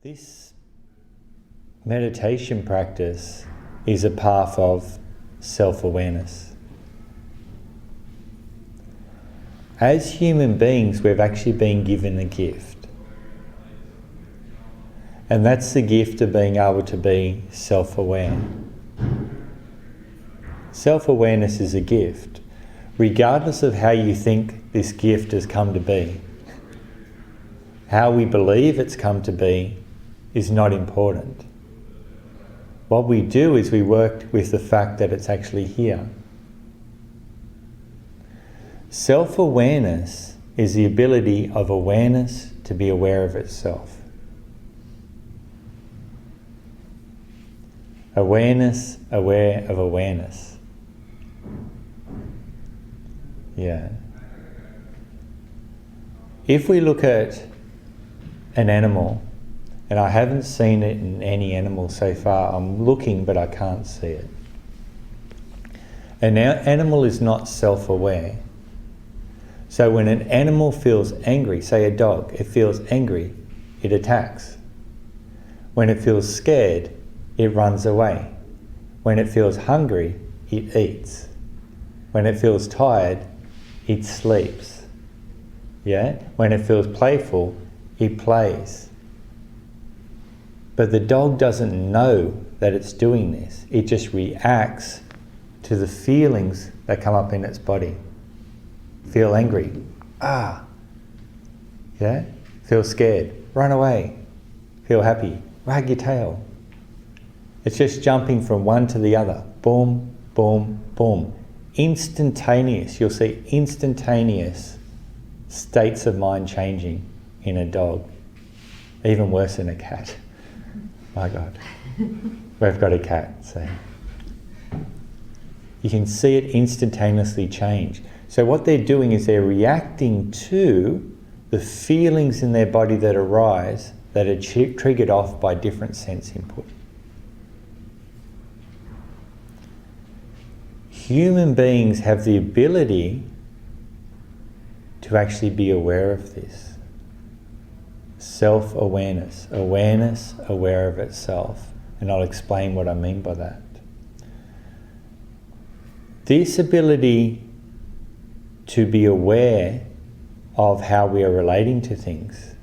This meditation practice is a path of self-awareness. As human beings, we've actually been given a gift. And that's the gift of being able to be self-aware. Self-awareness is a gift, regardless of how you think this gift has come to be. How we believe it's come to be is not important. What we do is we work with the fact that it's actually here. Self-awareness is the ability of awareness to be aware of itself. Awareness, aware of awareness. Yeah. If we look at an animal, and I haven't seen it in any animal so far, I'm looking but I can't see it. An animal is not self-aware. So when an animal feels angry, say a dog, it feels angry, it attacks. When it feels scared, it runs away. When it feels hungry, it eats. When it feels tired, it sleeps. Yeah? When it feels playful, it plays. But the dog doesn't know that it's doing this. It just reacts to the feelings that come up in its body. Feel angry. Ah. Yeah? Feel scared. Run away. Feel happy. Wag your tail. It's just jumping from one to the other. Boom, boom, boom. Instantaneous. You'll see instantaneous states of mind changing in a dog. Even worse than a cat. My God. We've got a cat, so you can see it instantaneously change. So what they're doing is they're reacting to the feelings in their body that arise that are triggered off by different sense input. Human beings have the ability to actually be aware of this. Self-awareness, awareness, aware of itself. And I'll explain what I mean by that. This ability to be aware of how we are relating to things,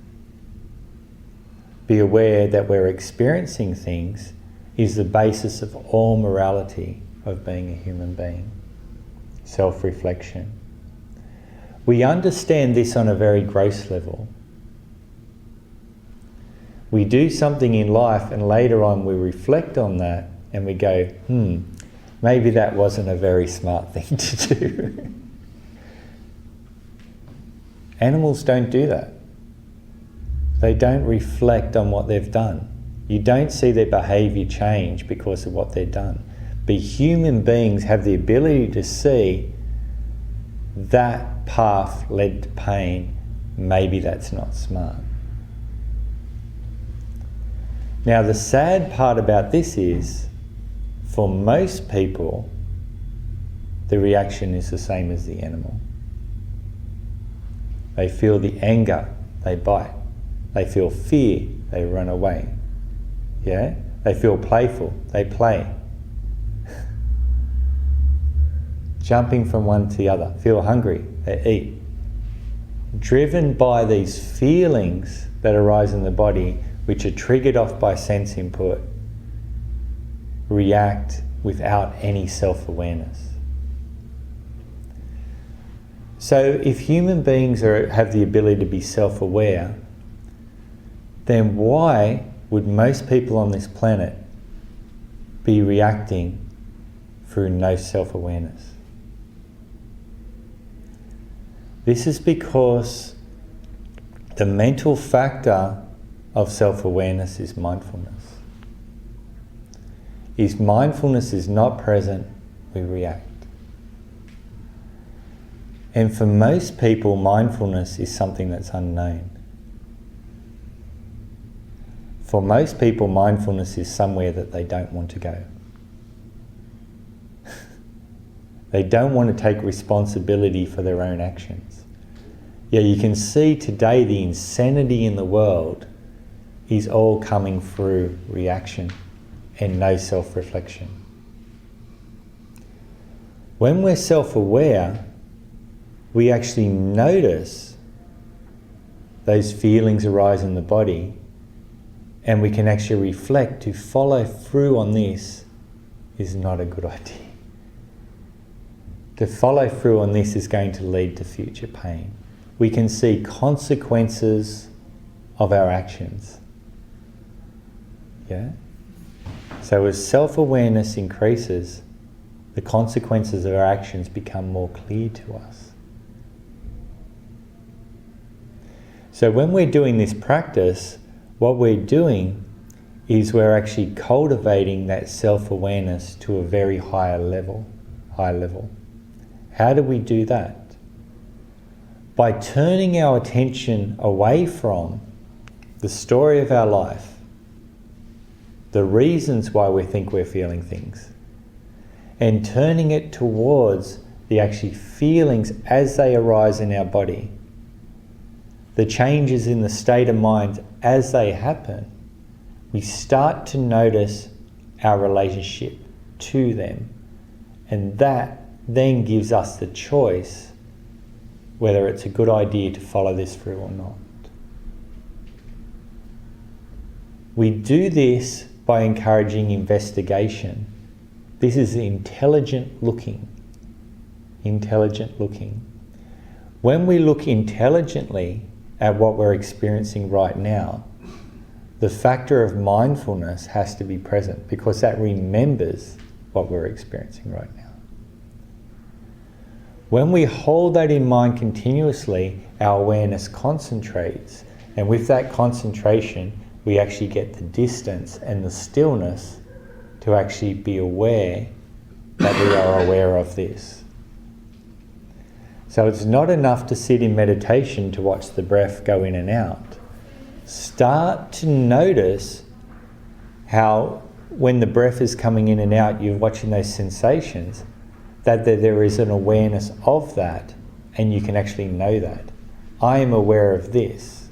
be aware that we're experiencing things, is the basis of all morality of being a human being. Self-reflection. We understand this on a very gross level. We do something in life and later on we reflect on that and we go, maybe that wasn't a very smart thing to do. Animals don't do that. They don't reflect on what they've done. You don't see their behaviour change because of what they've done. But human beings have the ability to see that path led to pain. Maybe that's not smart. Now the sad part about this is, for most people, the reaction is the same as the animal. They feel the anger, they bite. They feel fear, they run away. Yeah? They feel playful, they play. Jumping from one to the other. Feel hungry, they eat. Driven by these feelings that arise in the body, which are triggered off by sense input, react without any self-awareness. So if human beings have the ability to be self-aware, then why would most people on this planet be reacting through no self-awareness? This is because the mental factor of self-awareness is mindfulness. If mindfulness is not present, we react. And for most people, mindfulness is something that's unknown. For most people, mindfulness is somewhere that they don't want to go. They don't want to take responsibility for their own actions. Yeah, you can see today the insanity in the world is all coming through reaction and no self-reflection. When we're self-aware, we actually notice those feelings arise in the body, and we can actually reflect. To follow through on this is not a good idea. To follow through on this is going to lead to future pain. We can see consequences of our actions. Yeah? So as self-awareness increases, the consequences of our actions become more clear to us. So when we're doing this practice, what we're doing is we're actually cultivating that self-awareness to a very high level. How do we do that? By turning our attention away from the story of our life, the reasons why we think we're feeling things, and turning it towards the actually feelings as they arise in our body, the changes in the state of mind as they happen, we start to notice our relationship to them, and that then gives us the choice whether it's a good idea to follow this through or not. We do this by encouraging investigation. This is intelligent looking. Intelligent looking. When we look intelligently at what we're experiencing right now, the factor of mindfulness has to be present, because that remembers what we're experiencing right now. When we hold that in mind continuously, our awareness concentrates, and with that concentration, we actually get the distance and the stillness to actually be aware that we are aware of this. So it's not enough to sit in meditation to watch the breath go in and out. Start to notice how when the breath is coming in and out, you're watching those sensations, that there is an awareness of that, and you can actually know that. I am aware of this.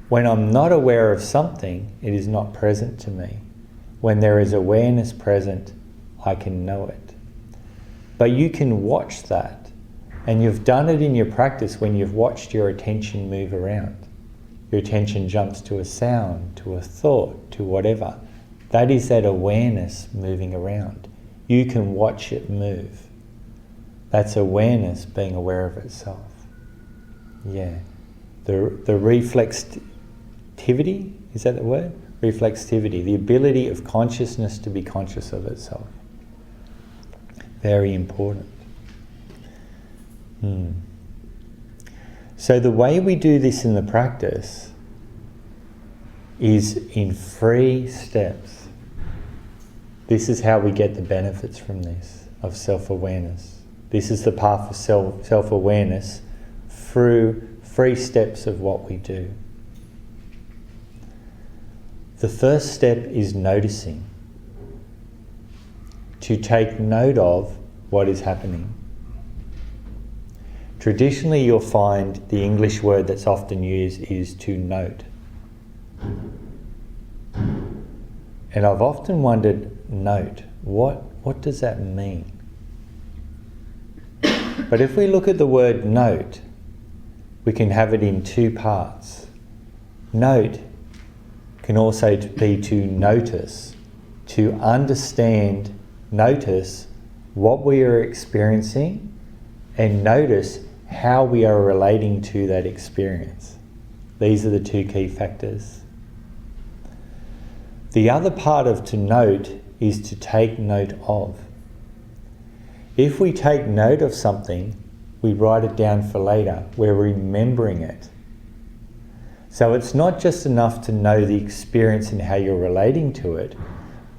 When I'm not aware of something, it is not present to me. When there is awareness present, I can know it. But you can watch that, and you've done it in your practice when you've watched your attention move around. Your attention jumps to a sound, to a thought, to whatever. That is that awareness moving around. You can watch it move. That's awareness being aware of itself. Yeah. The reflexivity, is that the word? Reflexivity, the ability of consciousness to be conscious of itself. Very important. So the way we do this in the practice is in 3 steps. This is how we get the benefits from this, of self-awareness. This is the path of self-awareness through 3 steps of what we do. The first step is noticing. To take note of what is happening. Traditionally, you'll find the English word that's often used is to note. And I've often wondered, note, what does that mean? But if we look at the word note, we can have it in 2 parts. Note can also be to notice, to understand, notice what we are experiencing, and notice how we are relating to that experience. These are the 2 key factors. The other part of to note is to take note of. If we take note of something, we write it down for later. We're remembering it. So it's not just enough to know the experience and how you're relating to it,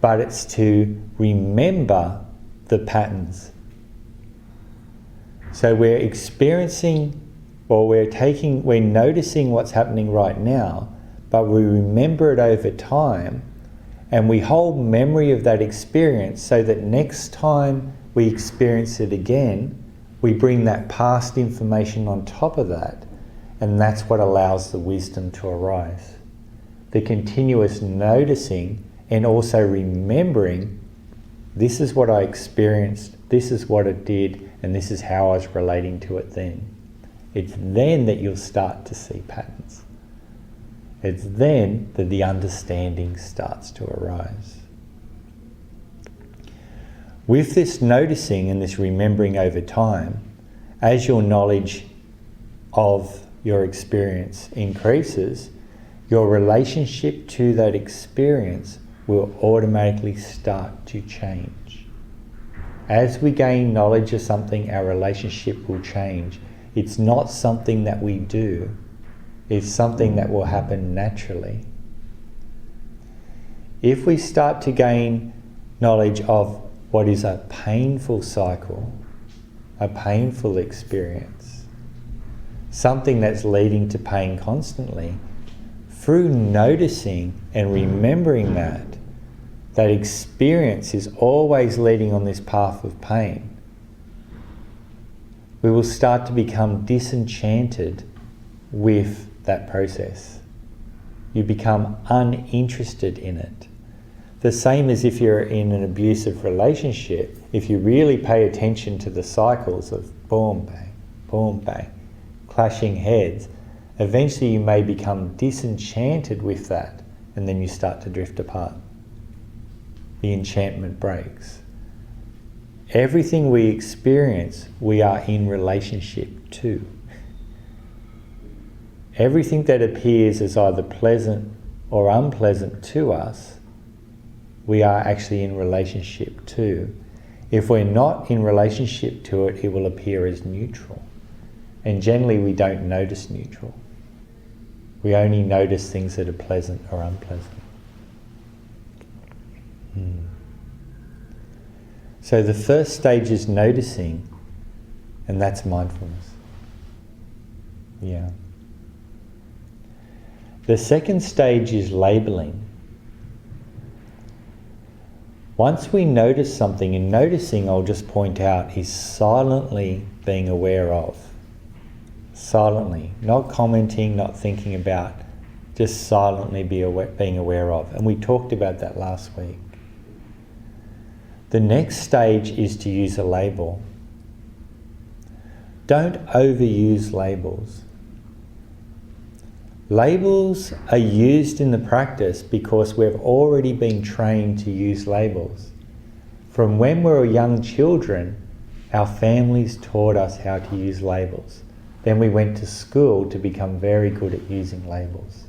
but it's to remember the patterns. So we're experiencing, or we're noticing what's happening right now, but we remember it over time, and we hold memory of that experience so that next time we experience it again, we bring that past information on top of that, and that's what allows the wisdom to arise. the continuous noticing and also remembering, this is what I experienced, this is what it did, and this is how I was relating to it then. It's then that you'll start to see patterns. It's then that the understanding starts to arise. With this noticing and this remembering over time, as your knowledge of your experience increases, your relationship to that experience will automatically start to change. As we gain knowledge of something, our relationship will change. It's not something that we do, it's something that will happen naturally. If we start to gain knowledge of what is a painful cycle, a painful experience, something that's leading to pain constantly, through noticing and remembering that experience is always leading on this path of pain, we will start to become disenchanted with that process. You become uninterested in it. The same as if you're in an abusive relationship, if you really pay attention to the cycles of boom, bang, clashing heads, eventually you may become disenchanted with that, and then you start to drift apart. The enchantment breaks. Everything we experience, we are in relationship to. Everything that appears as either pleasant or unpleasant to us, we are actually in relationship to. If we're not in relationship to it, it will appear as neutral. And generally we don't notice neutral. We only notice things that are pleasant or unpleasant. So the first stage is noticing, and that's mindfulness. Yeah. The second stage is labeling. Once we notice something, and noticing, I'll just point out, is silently being aware of. Silently, not commenting, not thinking about, just silently being aware of. And we talked about that last week. The next stage is to use a label. Don't overuse labels. Labels are used in the practice because we've already been trained to use labels. From when we were young children, our families taught us how to use labels. Then we went to school to become very good at using labels.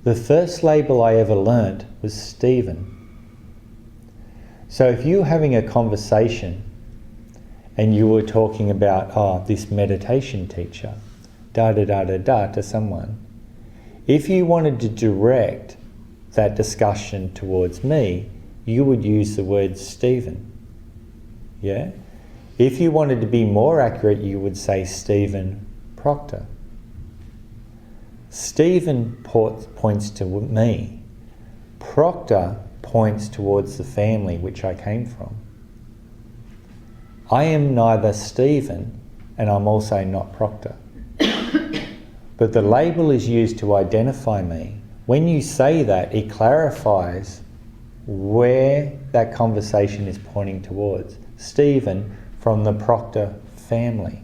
The first label I ever learnt was Stephen. So if you're having a conversation and you were talking about, this meditation teacher, to someone, if you wanted to direct that discussion towards me, you would use the word Stephen. Yeah? If you wanted to be more accurate, you would say Stephen Procter. Stephen points to me. Procter points towards the family which I came from. I am neither Stephen and I'm also not Procter. But the label is used to identify me. When you say that, it clarifies where that conversation is pointing towards. Stephen from the Procter family.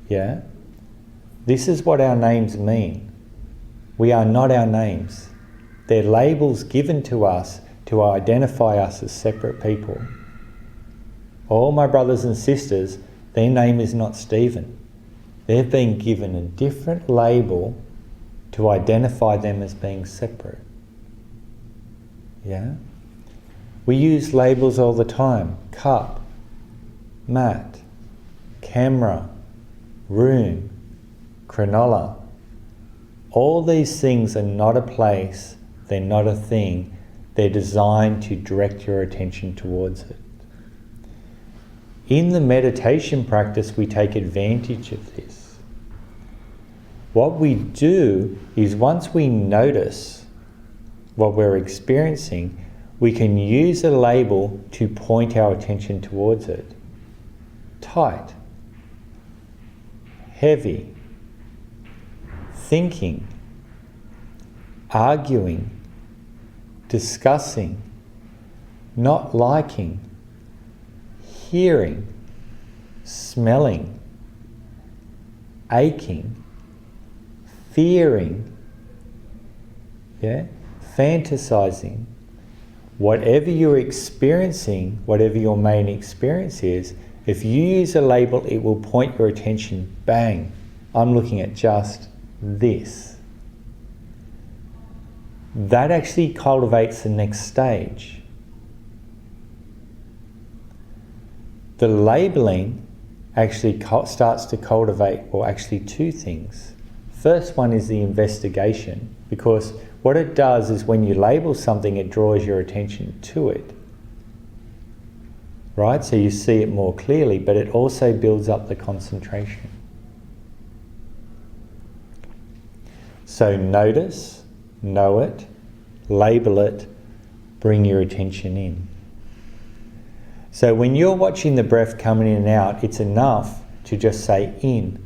Yeah? This is what our names mean. We are not our names. They're labels given to us to identify us as separate people. All my brothers and sisters, their name is not Stephen. They've been given a different label to identify them as being separate. Yeah? We use labels all the time. Cup, mat, camera, room, cronola. All these things are not a place, they're not a thing, they're designed to direct your attention towards it. In the meditation practice, we take advantage of this. What we do is once we notice what we're experiencing, we can use a label to point our attention towards it. Tight, heavy, thinking, arguing, discussing, not liking, hearing, smelling, aching, fearing, fantasizing. Whatever you're experiencing, whatever your main experience is, if you use a label, it will point your attention, bang, I'm looking at just this. That actually cultivates the next stage. The labeling actually starts to cultivate, well, actually two things. First one is the investigation, because what it does is when you label something, it draws your attention to it. Right? So you see it more clearly, but it also builds up the concentration. So notice, know it, label it, bring your attention in. So when you're watching the breath coming in and out, it's enough to just say in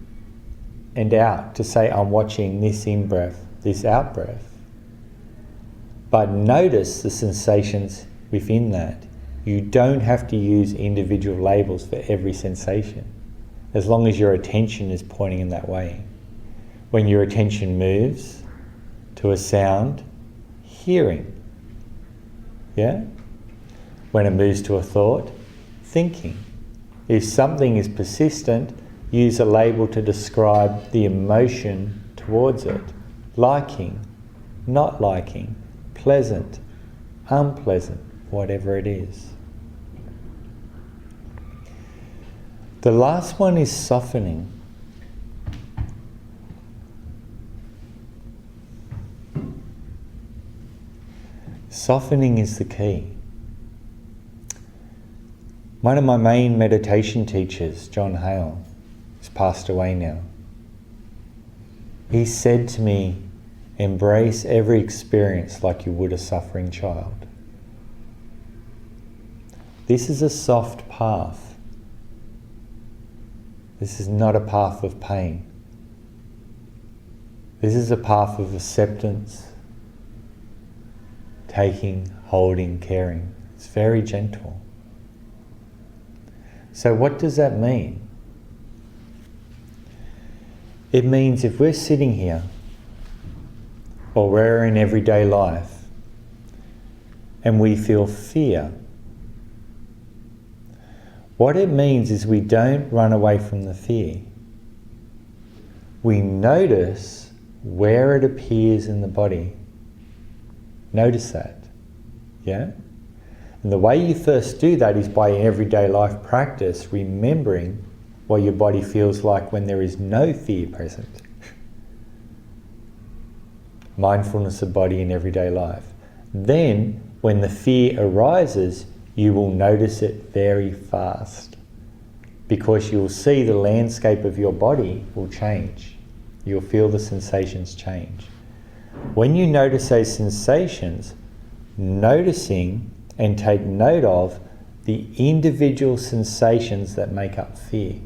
and out, to say I'm watching this in-breath, this out-breath. But notice the sensations within that. You don't have to use individual labels for every sensation, as long as your attention is pointing in that way. When your attention moves to a sound, hearing. Yeah? When it moves to a thought, thinking. If something is persistent, use a label to describe the emotion towards it. Liking, not liking, pleasant, unpleasant, whatever it is. The last one is softening. Softening is the key. One of my main meditation teachers, John Hale, who's passed away now, he said to me, embrace every experience like you would a suffering child. This is a soft path. This is not a path of pain. This is a path of acceptance, taking, holding, caring. It's very gentle. So what does that mean? It means if we're sitting here, or we're in everyday life, and we feel fear, what it means is we don't run away from the fear. We notice where it appears in the body. Notice that. Yeah? And the way you first do that is by everyday life practice, remembering what your body feels like when there is no fear present. Mindfulness of body in everyday life. Then, when the fear arises, you will notice it very fast, because you'll see the landscape of your body will change. You'll feel the sensations change. When you notice those sensations, noticing and take note of the individual sensations that make up fear.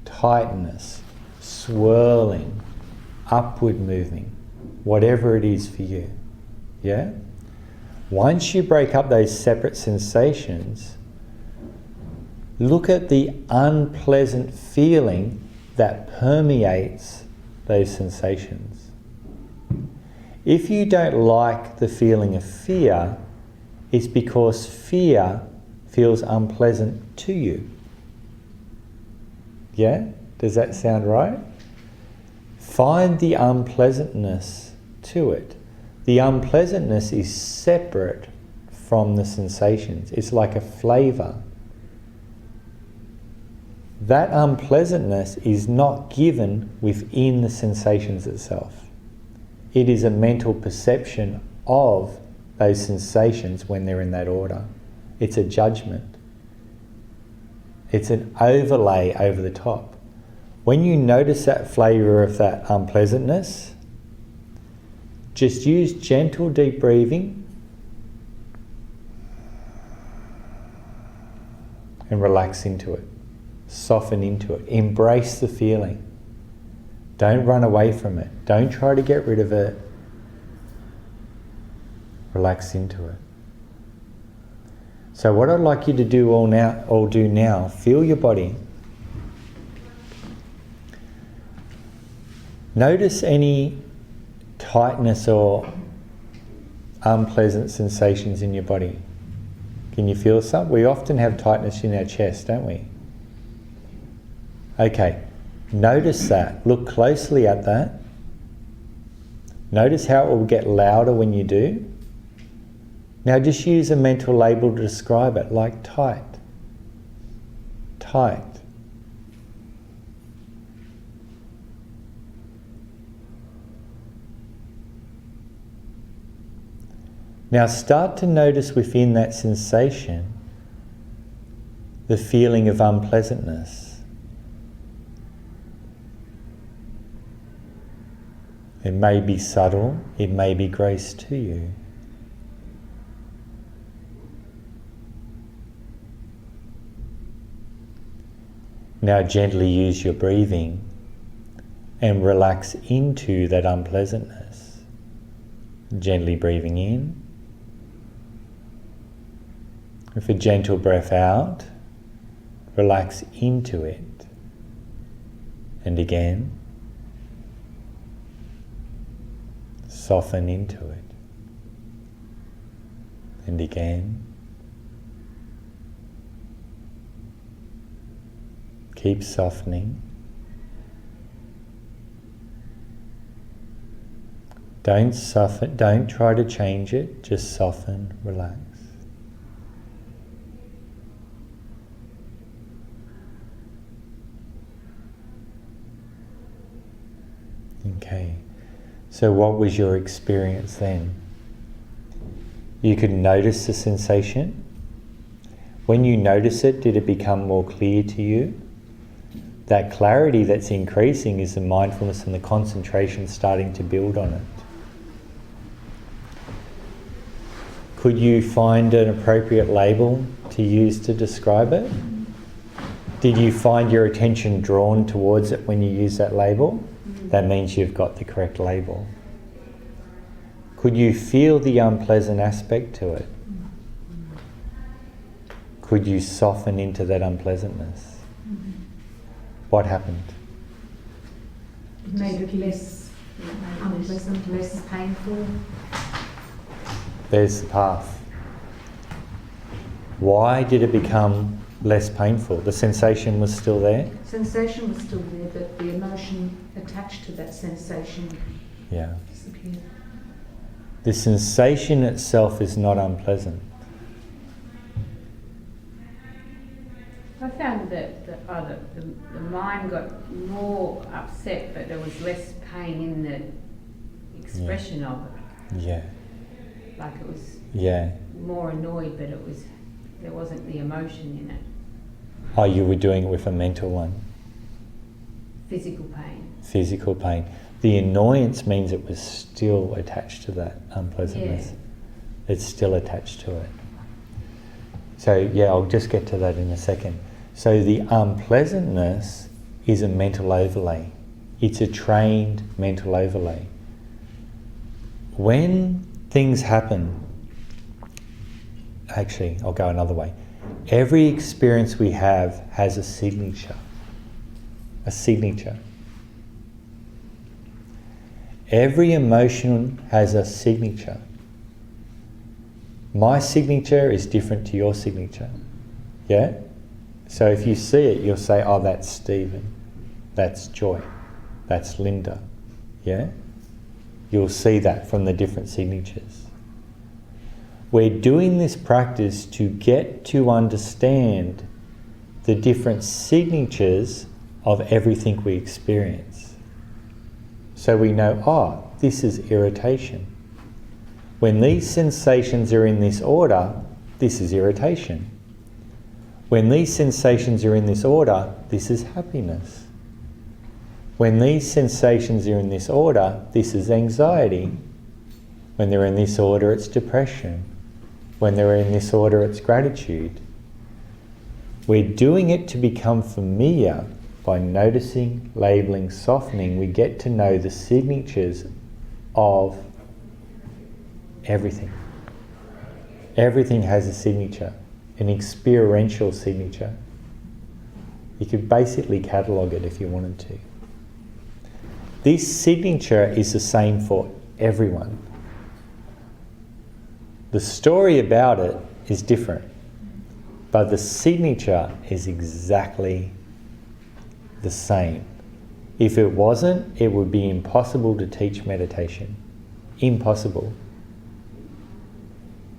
Tightness, swirling, upward moving, whatever it is for you. Yeah? Once you break up those separate sensations, look at the unpleasant feeling that permeates those sensations. If you don't like the feeling of fear, it's because fear feels unpleasant to you. Yeah? Does that sound right? Find the unpleasantness to it. The unpleasantness is separate from the sensations. It's like a flavour. That unpleasantness is not given within the sensations itself. It is a mental perception of those sensations when they're in that order. It's a judgment. It's an overlay over the top. When you notice that flavour of that unpleasantness, just use gentle deep breathing and relax into it. Soften into it. Embrace the feeling. Don't run away from it. Don't try to get rid of it. Relax into it. So what I'd like you to do all now, feel your body. Notice any tightness or unpleasant sensations in your body. Can you feel some? We often have tightness in our chest, don't we? Okay, notice that. Look closely at that. Notice how it will get louder when you do. Now just use a mental label to describe it, like tight. Tight. Now start to notice within that sensation the feeling of unpleasantness. It may be subtle, it may be gross to you. Now gently use your breathing and relax into that unpleasantness. Gently breathing in. With a gentle breath out, relax into it. And again, soften into it. And again, keep softening. Don't soften, don't try to change it, just soften, relax. Okay, so what was your experience then? You could notice the sensation. When you notice it, did it become more clear to you? That clarity that's increasing is the mindfulness and the concentration starting to build on it. Could you find an appropriate label to use to describe it? Did you find your attention drawn towards it when you use that label? That means you've got the correct label. Could you feel the unpleasant aspect to it? Could you soften into that unpleasantness? What happened? It made it less unpleasant, less painful. There's the path. Why did it become less painful? The sensation was still there? Sensation was still there, but the emotion attached to that sensation disappeared. The sensation itself is not unpleasant. I found that the mind got more upset, but there was less pain in the expression of it. Yeah. Like it was more annoyed, but there wasn't the emotion in it. Oh, you were doing it with a mental one? Physical pain. Physical pain. The annoyance means it was still attached to that unpleasantness. Yeah. It's still attached to it. So I'll just get to that in a second. So the unpleasantness is a mental overlay. It's a trained mental overlay. When things happen, actually, I'll go another way. Every experience we have has a signature. A signature. Every emotion has a signature. My signature is different to your signature. Yeah? So if you see it, you'll say, oh, that's Stephen. That's Joy. That's Linda. Yeah? You'll see that from the different signatures. We're doing this practice to get to understand the different signatures of everything we experience. So we know, this is irritation. When these sensations are in this order, this is irritation. When these sensations are in this order, this is happiness. When these sensations are in this order, this is anxiety. When they're in this order, it's depression. When they're in this order, it's gratitude. We're doing it to become familiar by noticing, labeling, softening. We get to know the signatures of everything. Everything has a signature, an experiential signature. You could basically catalogue it if you wanted to. This signature is the same for everyone. The story about it is different, but the signature is exactly the same. If it wasn't, it would be impossible to teach meditation. Impossible.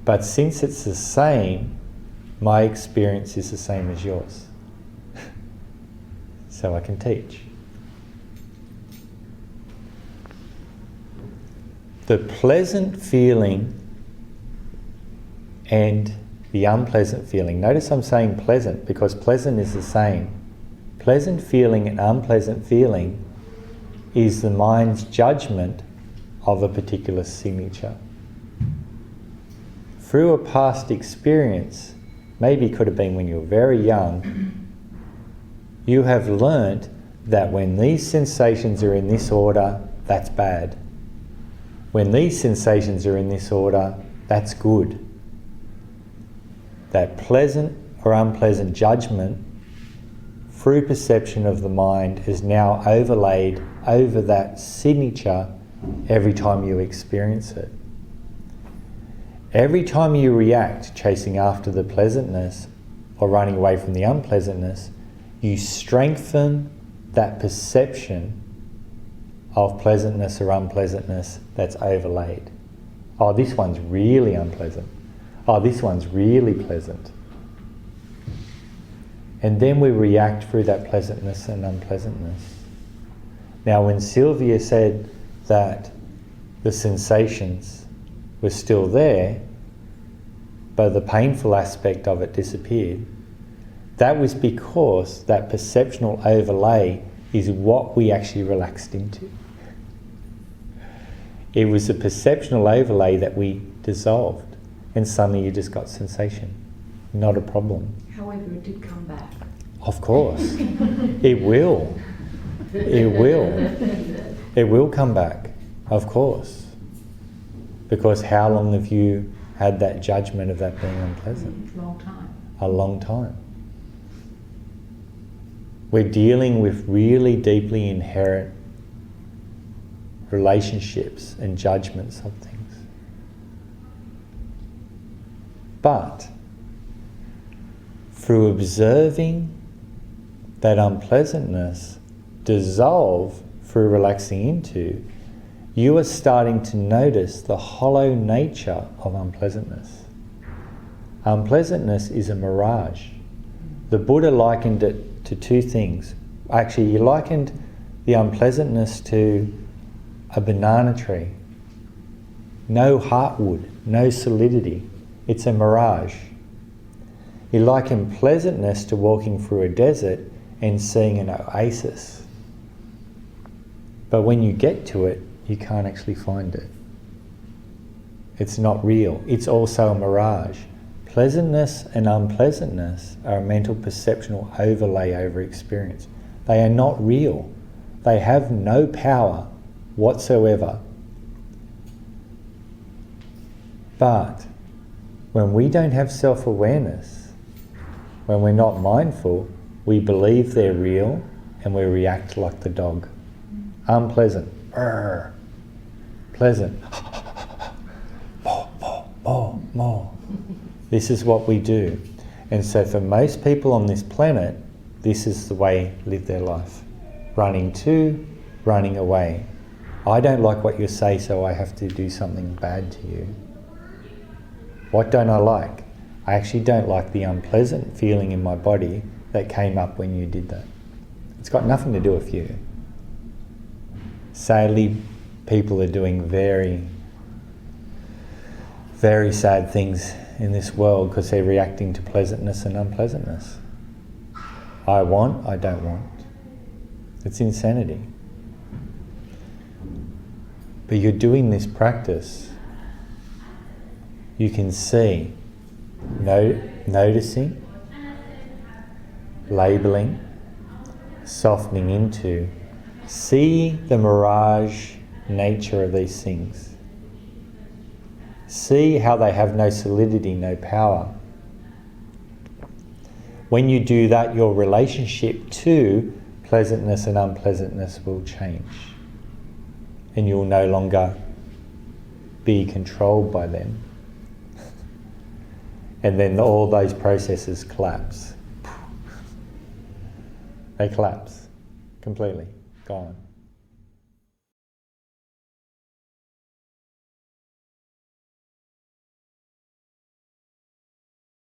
But since it's the same, my experience is the same as yours. So I can teach. The pleasant feeling and the unpleasant feeling. Notice I'm saying pleasant because pleasant is the same. Pleasant feeling and unpleasant feeling is the mind's judgment of a particular signature. Through a past experience, maybe it could have been when you were very young, you have learnt that when these sensations are in this order, that's bad. When these sensations are in this order, that's good. That pleasant or unpleasant judgment through perception of the mind is now overlaid over that signature every time you experience it. Every time you react chasing after the pleasantness or running away from the unpleasantness, you strengthen that perception of pleasantness or unpleasantness that's overlaid. Oh, this one's really unpleasant. Oh, this one's really pleasant. And then we react through that pleasantness and unpleasantness. Now, when Sylvia said that the sensations were still there, but the painful aspect of it disappeared, that was because that perceptional overlay is what we actually relaxed into. It was a perceptional overlay that we dissolved, and suddenly you just got sensation. Not a problem. However, it did come back. Of course. It will. It will. It will come back. Of course. Because how long have you had that judgment of that being unpleasant? A long time. A long time. We're dealing with really deeply inherent relationships and judgments of things. But through observing that unpleasantness dissolve through relaxing into, you are starting to notice the hollow nature of unpleasantness. Unpleasantness is a mirage. The Buddha likened it to two things. Actually, he likened the unpleasantness to a banana tree. No heartwood, no solidity. It's a mirage. He likened pleasantness to walking through a desert and seeing an oasis. But when you get to it, you can't actually find it. It's not real. It's also a mirage. Pleasantness and unpleasantness are a mental perceptual overlay over experience. They are not real. They have no power whatsoever. But when we don't have self-awareness, when we're not mindful, we believe they're real and we react like the dog. Unpleasant. Arr. Pleasant. More. This is what we do. And so for most people on this planet, this is the way they live their life. Running to, running away. I don't like what you say, so I have to do something bad to you. What don't I like? I actually don't like the unpleasant feeling in my body that came up when you did that. It's got nothing to do with you. Sadly, people are doing very, very sad things in this world because they're reacting to pleasantness and unpleasantness. I want, I don't want. It's insanity. But you're doing this practice. You can see, noticing, labelling, softening into, see the mirage nature of these things. See how they have no solidity, no power. When you do that, your relationship to pleasantness and unpleasantness will change. And you'll no longer be controlled by them. And then all those processes collapse. They collapse completely, gone.